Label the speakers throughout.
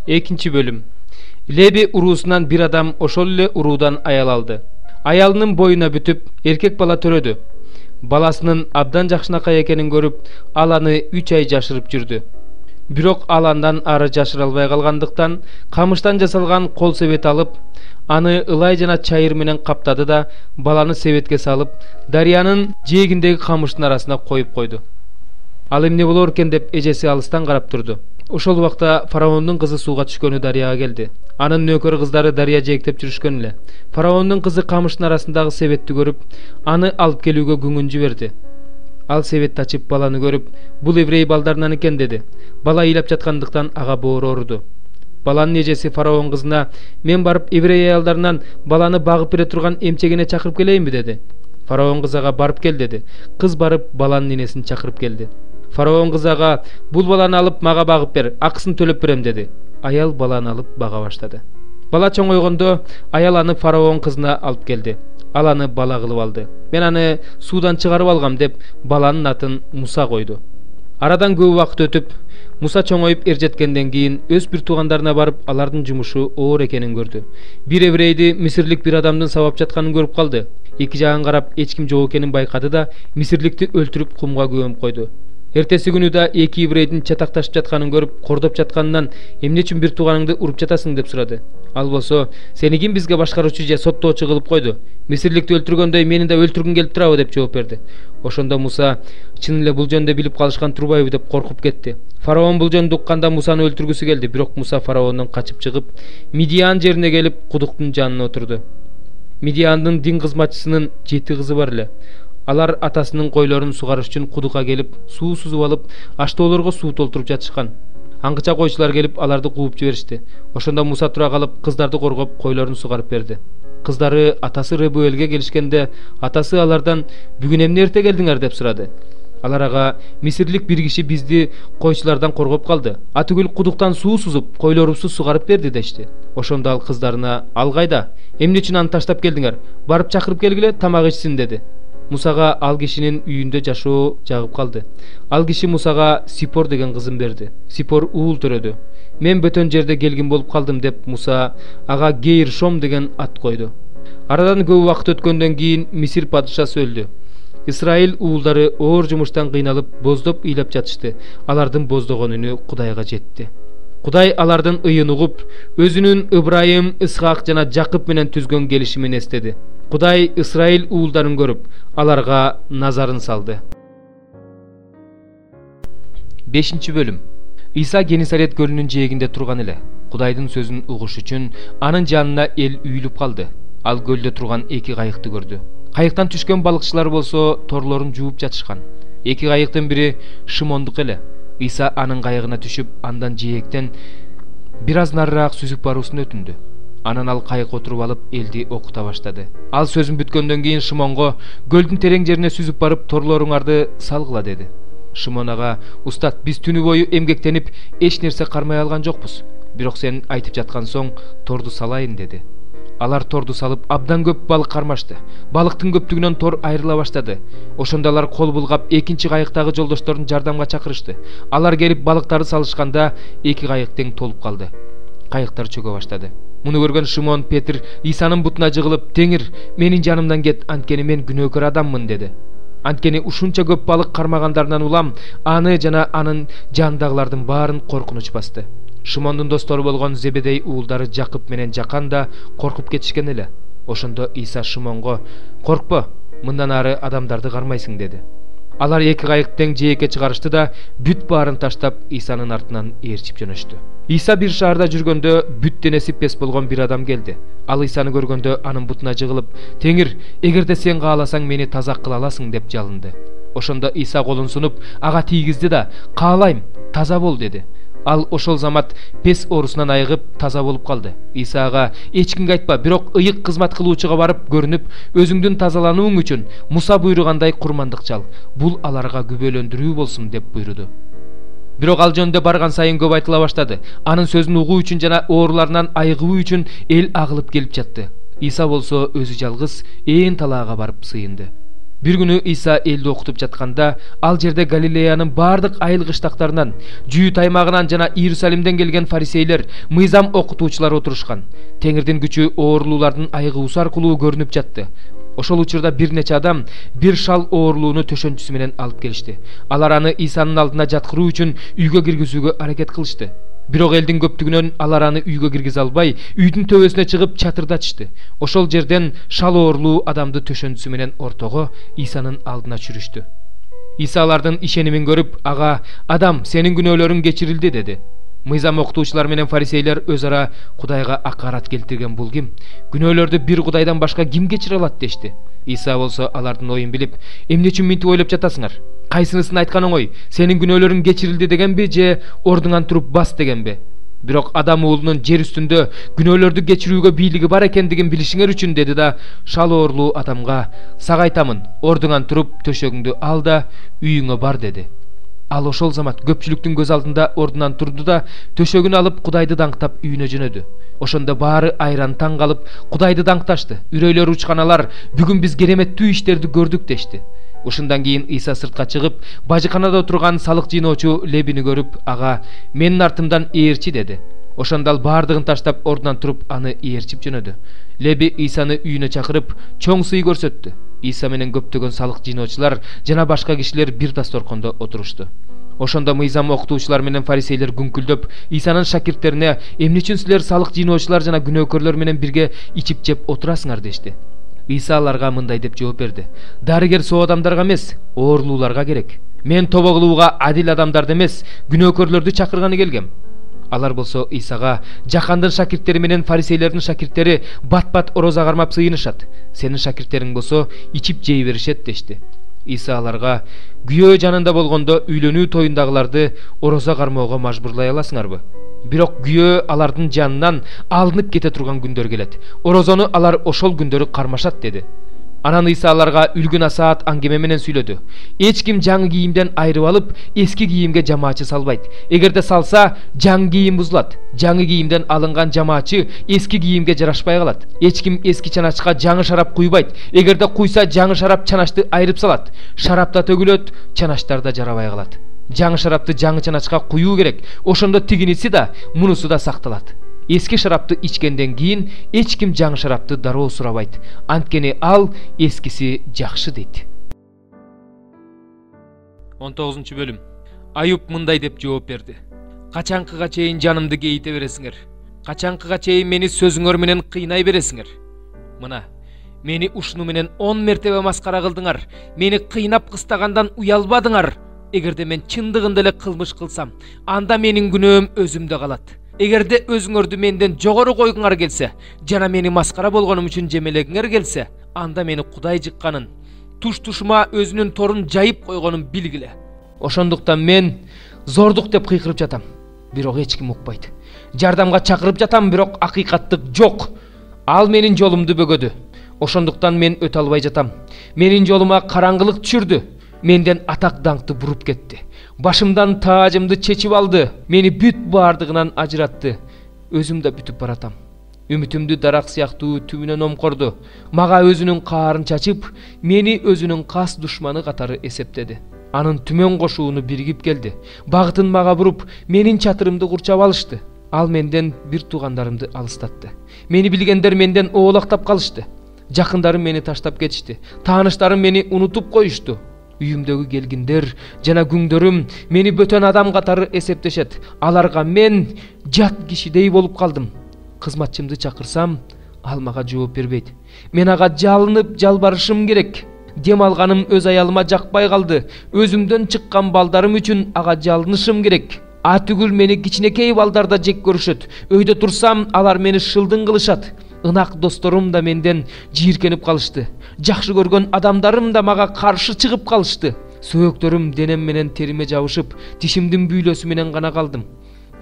Speaker 1: Экинчи бөлүм. Леби уруусунан бир адам ошол эле уруудан аял алды. Аялынын боюна бүтүп, эркек бала төрөдү. Баласынын абдан жакшынакай экенин көрүп, ал аны 3 ай жашырып жүрдү. Бирок ал андан ары жашыра албай калгандыктан, камыштан жасалган кол себет алып, аны ылай жана чайыр менен каптады да, баланы себетке салып, дарыянын жээгиндеги камыштын арасына коюп койду. Ал эмне болор экен деп эжеси алыстан карап турду. Ошол убакта фараондун кызы сууга түшкөнү дарыяга келди. Анын нөкөр кыздары дарыя жээктеп жүрүшкөн эле. Фараондун кызы камыштын арасындагы себетти көрүп, аны алып келүүгө күңүн жиберди. Ал себетти ачып баланы көрүп, бул еврей балдарынан экен деди. Бала ыйлап жаткандыктан ага боору ооруду. Баланын эжеси фараон кызына: "Мен барып еврей аялдарынан баланы багып бере турган эмчегине чакырып келейинби?" деди. Фараон кыз ага: "Барып кел" деди. Кыз барып баланын энесин чакырып келди. Фараон кыз ага: "Бул баланы алып мага багып бер, акысын төлөп берем" деди. Аял баланы алып бага баштады. Бала чоңойгондо аял аны фараон кызына алып келди. Ал аны бала кылып алды. "Мен аны суудан чыгарып алгам" деп баланын атын Муса койду. Арадан көп убакыт өтүп, Муса чоңоюп эржеткенден кийин өз бир туугандарына барып, алардын жумушу оор экенин көрдү. Бир еврейди мисирлик бир адамдын сабап жатканын көрүп калды. Эки жагын карап, эч ким жок экенин байкады да, мисирликти өлтүрүп кумга көмүп койду. Эртеси күнү да эки еврейдин чатакташып жатканын көрүп, кордоп жатканынан: "Эмне үчүн бир тууганыңды уруп жатасың?" деп сурады. Ал болсо: "Сени ким бизге башкаруучу же соттоочу кылып койду? Мисирликти өлтүргөндөй мени да өлтүргүң келип турабы?" деп жооп берди. Ошондо Муса: "Чын эле бул жөнүндө билип калышкан турбайбы?" деп коркуп кетти. Фараон бул жөнүндө укканда Мусаны өлтүргүсү келди, бирок Муса фараондон качып чыгып, Мидиан жерине келип, кудуктун жанына отурду. Мидиандын дин кызматчысынын 7 кызы бар эле. Алар атасынын койлорун сугарыш үчүн кудукка келип, суу сузуп алып, аштоолорго суу толтуруп жатышкан. Аңгыча койчулар келип, аларды кууп жиберишти. Ошондо Муса тура калып, кыздарды коргоп, койлорун сугарып берди. Кыздары атасы Ребуэлге келишкенде, атасы алардан: "Бүгүн эмне эрте келдиңер?" деп сурады. Алар ага: "Мисирлик бир киши бизди койчулардан коргоп калды. Атүгүл кудуктан суу сузуп, койлорубузду сугарып берди" дешти. Ошондо ал кыздарына: "Ал кайда? Эмне үчүн аны таштап келдиңер? Барып чакырып келгиле, тамак ичсин" деди. Мусага ал кишинин үйүндө жашоо жагып калды. Ал киши Мусага Сипор деген кызын берди. Сипор уул төрөдү. "Мен бөтөн жерде келгин болуп калдым" деп Муса ага Гейршом деген ат койду. Арадан көп убакыт өткөндөн кийин Мисир падышасы өлдү. Исраил уулдары оор жумуштан кыйналып, боздоп ыйлап жатышты. Алардын боздогон үнү Кудайга жетти. Кудай алардын ыйын угуп, өзүнүн Ыбрайым, Исхак жана Жакып менен түзгөн келишимин эстеди. Кудай Исраил уулдарын көрүп, аларга назарын салды. 5 бөлүм. Иса Генесарет көлүнүн жээгинде турган эле. Кудайдын сөзүн угуш үчүн анын жанына эл үйүлүп калды. Ал көлдө турган эки кайыкты көрдү. Кайыктан түшкөн балыкчылар болсо торлорун жууп жатышкан. Эки кайыктын бири Шимондук эле. Иса анын кайыгына түшүп, андан жээктен бир аз нарыраак сүзүп баруусун өтүндү. Анан ал кайыкка отуруп алып, элди окута баштады. Ал сөзүн бүткөндөн кийин Шимонго: "Көлдүн терең жерине сүзүп барып, торлоруңарды салгыла" деди. Шимон ага: "Устат, биз түнү бою эмгектенип, эч нерсе кармай алган жокпуз. Бирок сен айтып жаткан соң торду салайын" деди. Алар торду салып, абдан көп балык кармашты. Балыктын көптүгүнөн тор айрыла баштады. Ошондо алар кол булгап, экинчи кайыктагы жолдошторун жардамга чакырышты. Алар келип балыктарды салышканда, эки кайык тең толуп калды. Кайыктар чөгө баштады. Муну көргөн Шимон Петр Исанын бутуна жыгылып: "Теңир, менин жанымдан кет, анткени мен күнөөкөр адаммын" деди. Анткени ушунча көп балык кармагандарынан улам аны жана анын жанындагылардын баарын коркунуч басты. Шимондун достору болгон Зебедей уулдары Жакып менен Жакан да коркуп кетишкен эле. Ошондо Иса Шимонго: "Коркпо, мындан ары адамдарды кармайсың" деди. Алар эки кайык тең жээкке чыгарышты да, бүт баарын таштап, Исанын артынан ээрчип жөнөштү. Иса бир шаарда жүргөндө, бүт денеси пес болгон бир адам келди. Ал Исаны көргөндө анын бутуна жыгылып: "Теңир, эгерде сен кааласаң мени таза кыла аласың" деп жалынды. Ошондо Иса колун сунуп, ага тийгизди да: "Каалайм, таза бол" деди. Ал ошол замат пес оорусунан айыгып, таза болуп калды. Иса ага: "Эч кимге айтпа, бирок ыйык кызмат кылуучуга барып көрүнүп, өзүңдүн тазаланууң үчүн Муса буйругандай курмандык чал. Бул аларга күбөлөндүрүү болсун" деп буйруду. Бирок ал жөнүндө барган сайын көп айтыла баштады. Анын сөзүн угуу үчүн жана ооруларынан айыгуу үчүн эл агылып келип жатты. Иса болсо өзү жалгыз ээн талаага барып сыйынды. Бир күнү Иса элди окутуп жатканда, ал жерде Галилеянын бардык айыл кыштактарынан, Жүйүт аймагынан жана Иерусалимден келген фарисейлер, мыйзам окутуучулар отурушкан. Теңирдин күчү оорулуулардын айыгуусу аркылуу көрүнүп жатты. Ошол учурда бир нече адам бир шал оорулууну төшөнчүсү менен алып келишти. Алар аны Исанын алдына жаткыруу үчүн үйгө киргизүүгө аракет кылышты. Бирок элдин көптүгүнөн алар аны үйгө киргизе албай, үйдүн төбөсүнө чыгып чатырдатышты. Ошол жерден шал оорулуу адамды төшөнчүсү менен ортого Исанын алдына чүрүштү. Иса алардын ишенимин көрүп, ага: "Адам, сенин күнөөлөрүң кечирилди" деди. Мыйзам окутуучулар менен фарисейлер өз ара: "Кудайга акарат келтирген бул ким? Күнөөлөрдү бир Кудайдан башка ким кечире алат?" дешти. Иса болсо алардын оюн билип: "Эмне үчүн минтип ойлоп жатасыңар? Кайсынысын айткан оңой? Сенин күнөөлөрүң кечирилди дегенби же ордуңан туруп бас дегенби? Бирок Адам уулунун жер үстүндө күнөөлөрдү кечирүүгө бийлиги бар экендигин билишиңер үчүн" деди да шал оорулуу адамга: "Сага айтамын, ордуңан туруп төшөгүңдү ал да үйүңө бар" деди. Ал ошол замат көпчүлүктүн көз алдында ордунан турду да төшөгүн алып Кудайды даңктап үйүнө жөнөдү. Ошондо баары айран таң калып Кудайды даңкташты. Үрөйлөрү учкан алар: "Бүгүн биз кереметтүү иштерди көрдүк" дешти. Ошондан кийин Иса сыртка чыгып, бажыканада отурган салык жыйноочу Лебини көрүп, ага: "Менин артымдан ээрчи" деди. Ошондо ал бардыгын таштап ордунан туруп аны ээрчип жөнөдү. Леби Исаны үйүнө чакырып, чоң сый көрсөттү. Иса менен көптөгөн салык жыйноочулар жана башка кишилер бир дасторкондо отурушту. Ошондо мыйзам окутуучулар менен фарисейлер күңкүлдөп, Исанын шакирттерине: "Эмне үчүн силер салык жыйноочулар жана күнөөкөрлөр менен бирге ичип жеп отурасыңар?" дешти. Иса аларга мындай деп жооп берди: "Дарыгер соо адамдарга эмес, оорулууларга керек. Мен тобо кылууга адил адамдарды эмес, күнөөкөрлөрдү чакырганы келгем." Алар болсо Исага: "Жакандын шакирттери менен фарисейлердин шакирттери бат-бат орозо кармап сыйынышат. Сенин шакирттериң болсо ичип жей беришет" дешти. Иса аларга: "Күйөө жанында болгондо үйлөнүү тоюндагыларды орозо кармоого мажбурлай аласыңарбы? Бирок күйөө алардын жанынан алынып кете турган күндөр келет. Орозону алар ошол күндөрү кармашат" деди. Анан Иса аларга үлгүн асаат аңгеме менен сүйлөдү. "Эч ким жаңы кийимден айырып алып, эски кийимге жамаачы салбайт. Эгерде салса, жаңы кийим бузулат. Жаңы кийимден алынган жамаачы эски кийимге жарашпай калат. Эч ким эски чаначка жаңы шарап куйбайт. Эгерде куйса, жаңы шарап чаначты айырып салат. Шарап да төгүлөт, чаначтар да жарабай калат. Жаңы шарапты жаңы чаначка куюу керек. Ошондо тигиниси да, мунусу да сакталат. Эски шарапты ичкенден кийин эч ким жаңы шарапты дароо сурабайт. Анткени ал эскиси жакшы" дейт. 19 бөлүм. Аюп мындай деп жооп берди: "Качанкыга чейин жанымды кейите бересиңер? Качанкыга чейин мени сөзүңөр менен кыйнай бересиңер? Мына, мени ушуну менен 10 мертебе маскара кылдыңар. Мени кыйнап кыстагандан уялбадыңар. Эгерде мен чындыгында эле кылмыш кылсам, анда менин күнөөм өзүмдө калат. Эгерде өзүңөрдү менден жогору койгуңар келсе, жана мени маскара болгонум үчүн жемелегиңер келсе, анда мени Кудай жыкканын, туш-тушума өзүнүн торун жайып койгонун билгиле. Ошондуктан мен зордук деп кыйкырып жатам, бирок эч ким укпайт. Жардамга чакырып жатам, бирок акыйкаттык жок. Ал менин жолумду бөгөдү. Ошондуктан мен өтө албай жатам. Менин жолума караңгылык түшүрдү. Менден атак даңкты буруп кетти. Башымдан таажымды чечип алды. Мени бүт бардыгынан ажыратты. Өзүм да бүтүп баратам. Үмүтүмдү дарак сыяктуу түбүнөн омкорду. Мага өзүнүн каарын чачып, мени өзүнүн кас душманы катары эсептеди. Анын түмөн кошууну биригип келди. Багытын мага буруп, менин чатырымды курчап алышты. Ал менден бир туугандарымды алыстатты. Мени билгендер менден оолактап калышты. Жакындарым мени таштап кетишти. Тааныштарым мени унутуп коюшту. Үйүмдөгү келгиндер жана күңдөрүм мени бөтөн адам катары эсептешет. Аларга мен жат кишидей болуп калдым. Кызматчымды чакырсам, ал мага жооп бербейт. Мен ага жалынып жалбарышым керек. Дем алганым өз аялыма жакпай калды. Өзүмдөн чыккан балдарым үчүн ага жалынышым керек. Атүгүл мени кичинекей балдар да жек көрүшөт. Өйдө турсам, алар мени шылдың кылышат. Ынак досторум да менден жийиркенип калышты. Жакшы көргөн адамдарым да мага каршы чыгып калышты. Сөөктөрүм денем менен териме жабышып, тишимдин бүйлөсү менен гана калдым.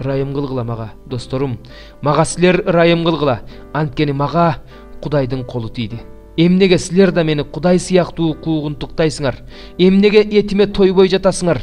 Speaker 1: Ырайым кылгыла мага, досторум. Мага силер ырайым кылгыла. Анткени мага Кудайдын колу тийди. Эмнеге силер да мени Кудай сыяктуу куугунтуктайсыңар? Эмнеге этиме тойбой жатасыңар?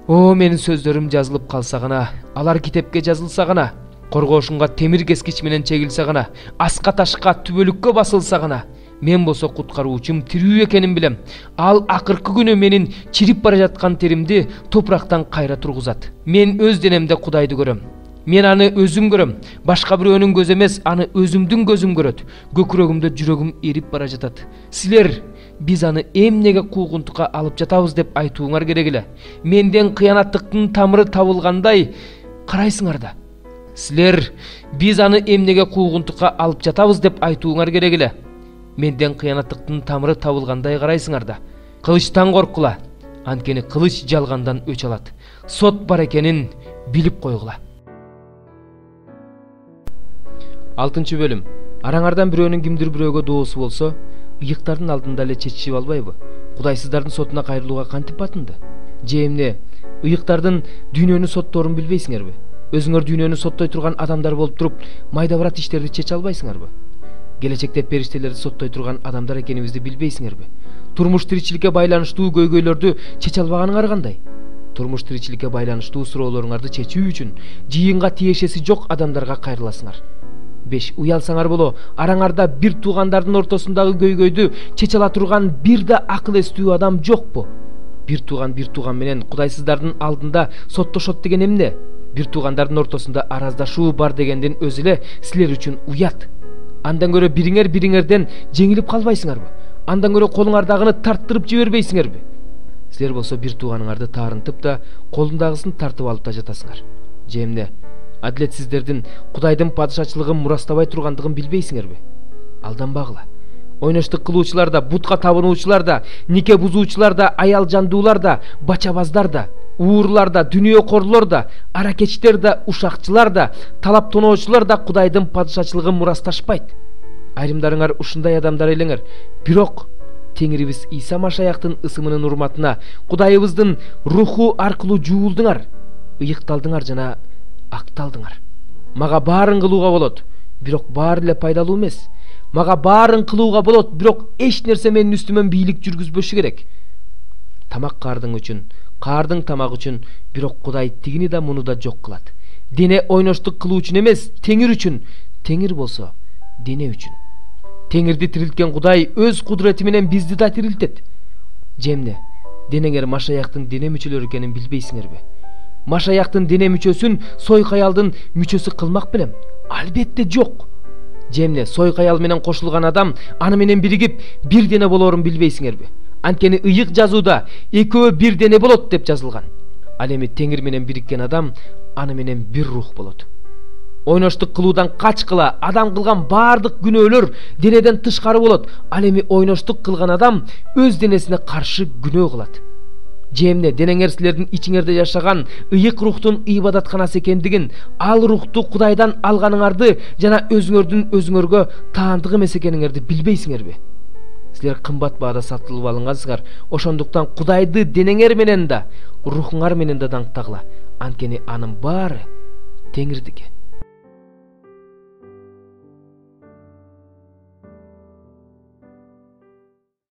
Speaker 1: О, менин сөздөрүм жазылып калса гана, алар китепке жазылса гана, коргоошумга темир кескич менен чегилсе гана, аска ташка түбөлүккө басылса гана, Мен болсо куткаруучум тирүү экенин билем. Ал акыркы күнү менин чирип бара жаткан теримди топурактан кайра тургузат. Мен өз денемде Кудайды көрөм. Мен аны өзүм көрөм. Башка бирөөнүн көзү эмес, аны өзүмдүн көзүм көрөт. Көкүрөгүмдө жүрөгүм эрип бара жатат. Силер биз аны эмнеге куугунтукка алып жатабыз деп айтууңар керек эле. Менден кыянаттыктын тамыры табылгандай карайсыңар да. Силер биз аны эмнеге куугунтукка алып жатабыз деп айтууңар керек эле. Менден кыянаттыктын тамыры табылгандай карайсыңар да. Кылычтан коркула. Анткени кылыч жалгандан өч алат. Сот бар экенин билип койгула. 6 бөлүм. Араңардан бирөөнүн кимдир бирөөгө доосу болсо, ыйыктардын алдында эле чечишип албайбы? Кудайсыздардын сотуна кайрылууга кантип батынды? Же эмне, ыйыктардын дүйнөнү сотторун билбейсиңерби? Өзүңөр дүйнөнү соттой турган адамдар болуп туруп, майда барат иштерди чече албайсыңарбы? Келечекте периштелерди соттой турган адамдар экенибизди билбейсиңерби? Турмуш тиричиликке байланыштуу көйгөйлөрдү чече албаганыңар кандай? Турмуш тиричиликке байланыштуу суроолоруңарды чечүү үчүн жыйынга тиешеси жок адамдарга кайрыласыңар. 5. Уялсаңар боло, араңарда бир туугандардын ортосундагы көйгөйдү чече ала турган бир да акыл эстүү адам жокпу? Бир тууган менен кудайсыздардын алдында соттошот деген эмне? Бир туугандардын ортосунда араздашуу бар дегендин өзү эле силер үчүн уят. Андан көрө бириңерден жеңилип калбайсыңарбы? Андан көрө колуңардагыны тарттырып жибербейсиңерби? Силер болсо бир тууганыңарды таарынтып да, колундагысын тартып алып да жатасыңар. Же эмне? Адилетсиздердин Кудайдын падышачылыгын мурастабай тургандыгын билбейсиңерби? Алданбагыла. Ойноштук кылуучулар да, бутка табынуучулар да, нике бузуучулар да, аял жандуулар да, бачабаздар да, уурлар да, дүнүйө корлор да, аракечтер да, ушакчылар да, талап тоноочулар да Кудайдын падышачылыгын мурасташпайт. Айрымдарыңар ушундай адамдар элеңер. Бирок Теңирибиз Иса Машаяктын ысымынын урматына Кудайыбыздын руху аркылуу жуулдуңар, ыйыкталдыңар жана акталдыңар. Мага баарын кылууга болот, бирок баары эле пайдалуу эмес. Мага баарын кылууга болот, бирок эч нерсе менин үстүмөн бийлик жүргүзбөшү керек. Тамак каардың үчүн, каардың тамак үчүн, бирок Кудай тигини да муну да жок кылат. Дене ойноштук кылуу үчүн эмес, Теңир үчүн. Теңир болсо дене үчүн. Теңирди тирилткен Кудай өз кудурети менен бизди да тирилтет. Жемне, денеңер Машаяктын дене мүчөлөрү экенин билбейсиңерби? Машаяктын дене мүчөсүн сойкаялдын мүчөсү кылмак белем? Албетте жок. Жемне, сойкаял менен кошулган адам аны менен биригип бир дене болорун билбейсиңерби? Анткени ыйык жазууда экөө бир дене болот деп жазылган. Ал эми Теңир менен бириккен адам аны менен бир рух болот. Ойноштук кылуудан качкыла, адам кылган баардык күнөөлөр денеден тышкары болот. Ал эми ойноштук кылган адам өз денесине каршы күнөө кылат. Жемне, денеңер силердин ичиңерде жашаган ыйык рухтун ибадатканасы экендигин, ал рухту Кудайдан алганыңарды жана өзүңөрдүн өзүңөргө таандык эмес экениңерди билбейсиңерби? Силер кымбат баада сатылып алынгансыңар. Ошондуктан Кудайды денеңер менен да, рухуңар менен да даңктагыла. Анткени анын баары Теңирдики.